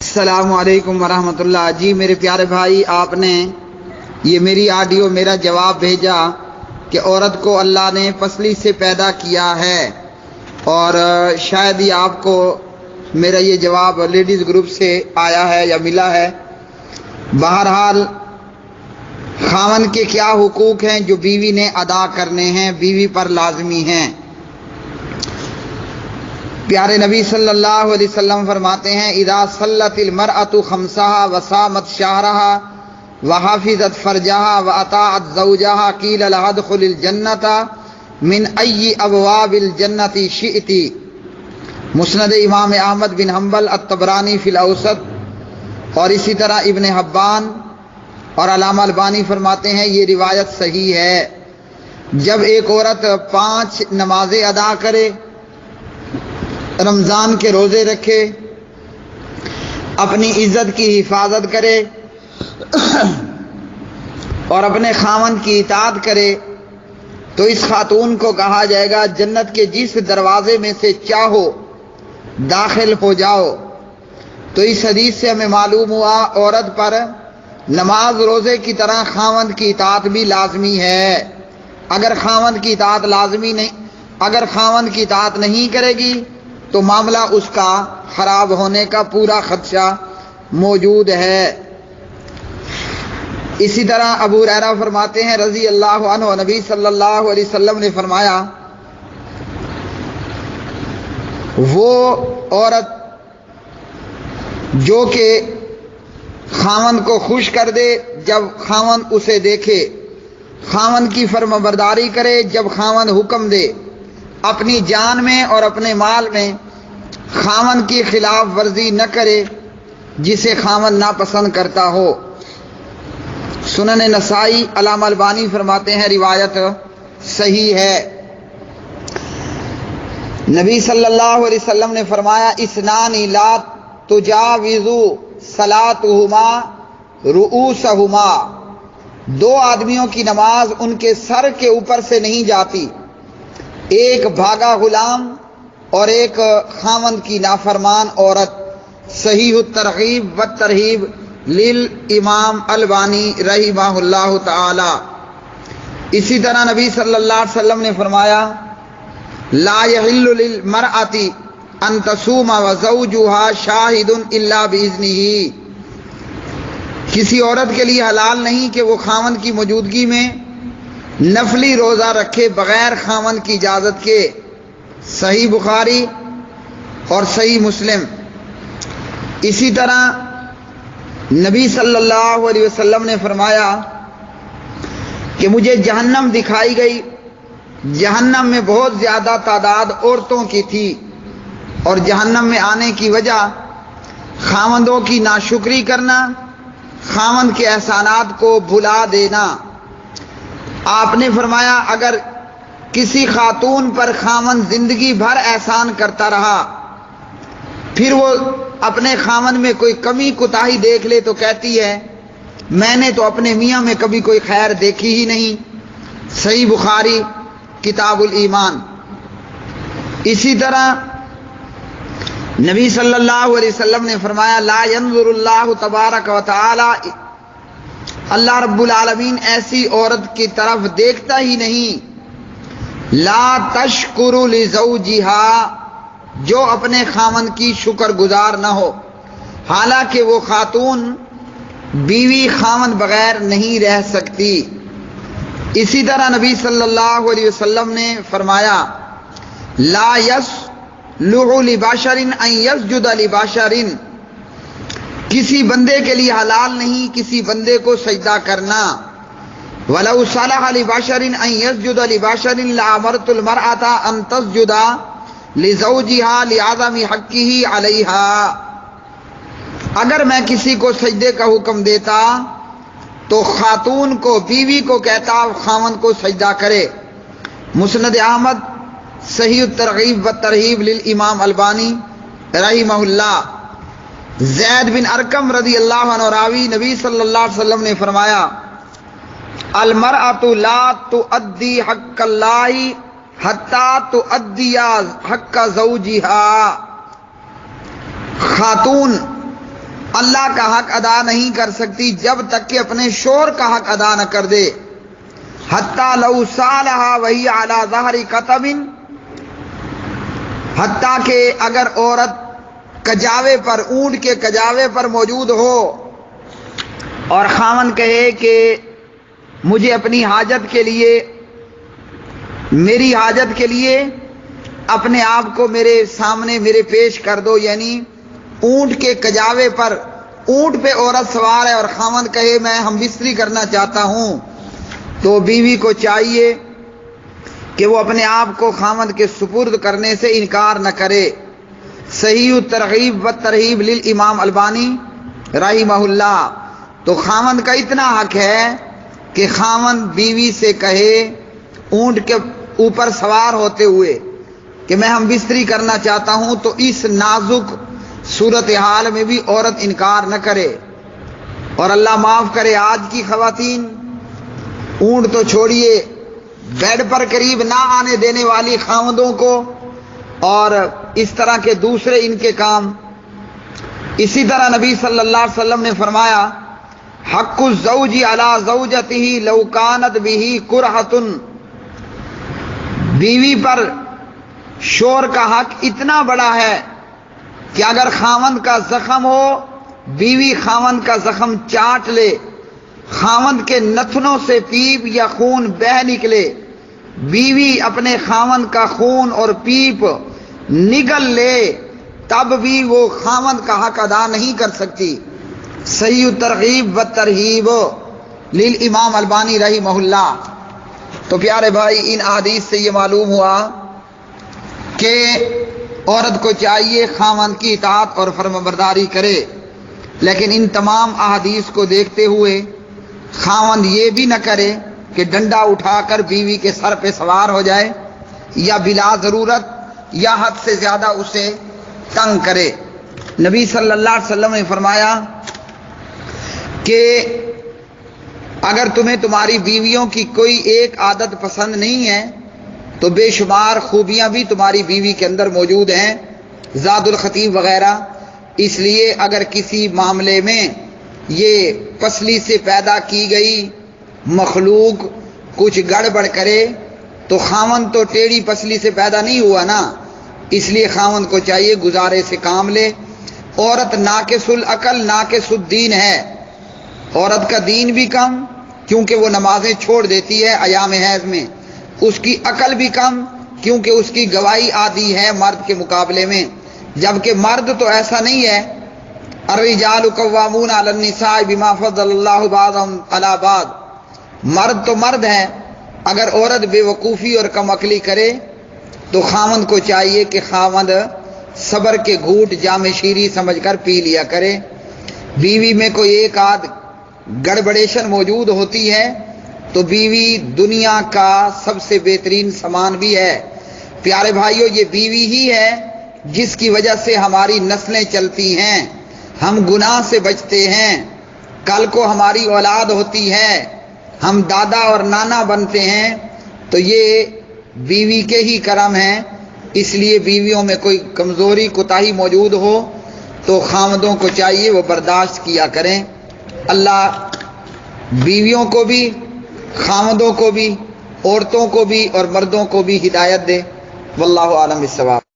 السلام علیکم ورحمۃ اللہ۔ جی میرے پیارے بھائی، آپ نے یہ میری آڈیو میرا جواب بھیجا کہ عورت کو اللہ نے پسلی سے پیدا کیا ہے، اور شاید ہی آپ کو میرا یہ جواب لیڈیز گروپ سے آیا ہے یا ملا ہے۔ بہرحال خاوند کے کیا حقوق ہیں جو بیوی نے ادا کرنے ہیں، بیوی پر لازمی ہیں۔ پیارے نبی صلی اللہ علیہ وسلم فرماتے ہیں، اذا صلت المرأة خمسها وصامت شهرها وحافظت فرجها واطاعت زوجها قیل لها ادخل الجنة من ای ابواب الجنة شئت۔ مسند امام احمد بن حنبل، الطبرانی فی الاوسط، اور اسی طرح ابن حبان اور علامہ البانی فرماتے ہیں یہ روایت صحیح ہے۔ جب ایک عورت 5 نمازیں ادا کرے، رمضان کے روزے رکھے، اپنی عزت کی حفاظت کرے اور اپنے خاوند کی اطاعت کرے، تو اس خاتون کو کہا جائے گا جنت کے جس دروازے میں سے چاہو داخل ہو جاؤ۔ تو اس حدیث سے ہمیں معلوم ہوا عورت پر نماز روزے کی طرح خاوند کی اطاعت بھی لازمی ہے۔ اگر خاوند کی اطاعت نہیں کرے گی تو معاملہ اس کا خراب ہونے کا پورا خدشہ موجود ہے۔ اسی طرح ابو ہریرہ فرماتے ہیں رضی اللہ عنہ، نبی صلی اللہ علیہ وسلم نے فرمایا، وہ عورت جو کہ خاوند کو خوش کر دے جب خاوند اسے دیکھے، خاوند کی فرمانبرداری کرے جب خاوند حکم دے، اپنی جان میں اور اپنے مال میں خاوند کی خلاف ورزی نہ کرے جسے خاوند ناپسند کرتا ہو۔ سنن نسائی، علامہ البانی فرماتے ہیں روایت صحیح ہے۔ نبی صلی اللہ علیہ وسلم نے فرمایا، اسنان لا تجاوز صلاتہما رؤوسہما، 2 آدمیوں کی نماز ان کے سر کے اوپر سے نہیں جاتی، ایک بھاگا غلام اور ایک خاوند کی نافرمان عورت۔ صحیح الترغیب والترہیب للامام البانی رحمہ اللہ تعالی۔ اسی طرح نبی صلی اللہ علیہ وسلم نے فرمایا، لا یحل للمرأة ان تصوم وزوجها شاہد الا باذنہ، کسی عورت کے لیے حلال نہیں کہ وہ خاوند کی موجودگی میں نفلی روزہ رکھے بغیر خاوند کی اجازت کے۔ صحیح بخاری اور صحیح مسلم۔ اسی طرح نبی صلی اللہ علیہ وسلم نے فرمایا کہ مجھے جہنم دکھائی گئی، جہنم میں بہت زیادہ تعداد عورتوں کی تھی، اور جہنم میں آنے کی وجہ خاوندوں کی ناشکری کرنا، خاوند کے احسانات کو بھلا دینا۔ آپ نے فرمایا اگر کسی خاتون پر خاوند زندگی بھر احسان کرتا رہا، پھر وہ اپنے خاوند میں کوئی کمی کوتاہی دیکھ لے تو کہتی ہے میں نے تو اپنے میاں میں کبھی کوئی خیر دیکھی ہی نہیں۔ صحیح بخاری کتاب الایمان۔ اسی طرح نبی صلی اللہ علیہ وسلم نے فرمایا، لا ينظر اللہ تبارک و تعالی، اللہ رب العالمین ایسی عورت کی طرف دیکھتا ہی نہیں، لا تشکر لزوجہا، جو اپنے خاوند کی شکر گزار نہ ہو، حالانکہ وہ خاتون بیوی خاوند بغیر نہیں رہ سکتی۔ اسی طرح نبی صلی اللہ علیہ وسلم نے فرمایا، لا یصلح لبشر ان یسجد لبشر، کسی بندے کے لیے حلال نہیں کسی بندے کو سجدہ کرنا۔ وَلَوْ صَلَحَ لِبَشَرٍ أَن يَسْجُدَ لِبَشَرٍ لَأَمَرْتُ الْمَرْأَةَ أَن تَسْجُدَ لِزَوْجِهَا لِعَظَمِ حَقِّهِ عَلَيْهَا، اگر میں کسی کو سجدے کا حکم دیتا تو خاتون کو، بیوی کو کہتا خاوند کو سجدہ کرے۔ مسند احمد، صحیح الترغیب والترہیب للامام البانی رحمہ اللہ۔ زید بن ارقم رضی اللہ عنہ راوی، نبی صلی اللہ علیہ وسلم نے فرمایا، المرأة لا تؤدی حق اللہ حتی تؤدی حق زوجہا، خاتون اللہ کا حق ادا نہیں کر سکتی جب تک کہ اپنے شوہر کا حق ادا نہ کر دے. حتیٰ لو صالحہ وہی علی ظہر قطب، حتیٰ کہ اگر عورت کجاوے پر، اونٹ کے کجاوے پر موجود ہو اور خاوند کہے کہ مجھے اپنی حاجت کے لیے، میری حاجت کے لیے اپنے آپ کو میرے سامنے میرے پیش کر دو، یعنی اونٹ کے کجاوے پر، اونٹ پہ عورت سوار ہے اور خاوند کہے میں ہم بستری کرنا چاہتا ہوں، تو بیوی کو چاہیے کہ وہ اپنے آپ کو خاوند کے سپرد کرنے سے انکار نہ کرے. صحیح الترغیب والترہیب للامام البانی رحمہ اللہ. تو خاوند کا اتنا حق ہے کہ خاوند بیوی سے کہے اونٹ کے اوپر سوار ہوتے ہوئے کہ میں ہم بستری کرنا چاہتا ہوں، تو اس نازک صورتحال میں بھی عورت انکار نہ کرے. اور اللہ معاف کرے، آج کی خواتین اونٹ تو چھوڑیے، بیڈ پر قریب نہ آنے دینے والی خاوندوں کو، اور اس طرح کے دوسرے ان کے کام. اسی طرح نبی صلی اللہ علیہ وسلم نے فرمایا حق الزوج علی زوجتہ لو کانت بہ کرہۃ، بیوی پر شوہر کا حق اتنا بڑا ہے کہ اگر خاوند کا زخم ہو، بیوی خاوند کا زخم چاٹ لے، خاوند کے نتنوں سے پیپ یا خون بہہ نکلے، بیوی اپنے خاوند کا خون اور پیپ نگل لے، تب بھی وہ خاوند کا حق ادا نہیں کر سکتی. صحیح الترغیب والترہیب للامام البانی رحمہ اللہ. تو پیارے بھائی، ان احادیث سے یہ معلوم ہوا کہ عورت کو چاہیے خاوند کی اطاعت اور فرمانبرداری کرے، لیکن ان تمام احادیث کو دیکھتے ہوئے خاوند یہ بھی نہ کرے کہ ڈنڈا اٹھا کر بیوی کے سر پہ سوار ہو جائے یا بلا ضرورت یا حد سے زیادہ اسے تنگ کرے. نبی صلی اللہ علیہ وسلم نے فرمایا کہ اگر تمہیں تمہاری بیویوں کی کوئی ایک عادت پسند نہیں ہے تو بے شمار خوبیاں بھی تمہاری بیوی کے اندر موجود ہیں، زاد الخطیب وغیرہ. اس لیے اگر کسی معاملے میں یہ پسلی سے پیدا کی گئی مخلوق کچھ گڑبڑ کرے تو خاوند تو ٹیڑھی پسلی سے پیدا نہیں ہوا نا، اس لیے خاوند کو چاہیے گزارے سے کام لے. عورت ناقص العقل ناقص الدین ہے، عورت کا دین بھی کم کیونکہ وہ نمازیں چھوڑ دیتی ہے ایام حیض میں، اس کی عقل بھی کم کیونکہ اس کی گواہی آدھی ہے مرد کے مقابلے میں، جبکہ مرد تو ایسا نہیں ہے. الرجال قوامون علی النساء بما فضل اللہ بعضهم علی بعض، مرد تو مرد ہے. اگر عورت بے وقوفی اور کم عقلی کرے تو خاوند کو چاہیے کہ خاوند صبر کے گھوٹ جام شیری سمجھ کر پی لیا کرے. بیوی میں کوئی ایک آدھ گڑبڑیشن موجود ہوتی ہے تو بیوی دنیا کا سب سے بہترین سامان بھی ہے. پیارے بھائیو، یہ بیوی ہی ہے جس کی وجہ سے ہماری نسلیں چلتی ہیں، ہم گناہ سے بچتے ہیں، کل کو ہماری اولاد ہوتی ہے، ہم دادا اور نانا بنتے ہیں، تو یہ بیوی کے ہی کرم ہیں. اس لیے بیویوں میں کوئی کمزوری کوتاہی موجود ہو تو خاوندوں کو چاہیے وہ برداشت کیا کریں. اللہ بیویوں کو بھی، خاوندوں کو بھی، عورتوں کو بھی اور مردوں کو بھی ہدایت دے. واللہ عالم بالصواب.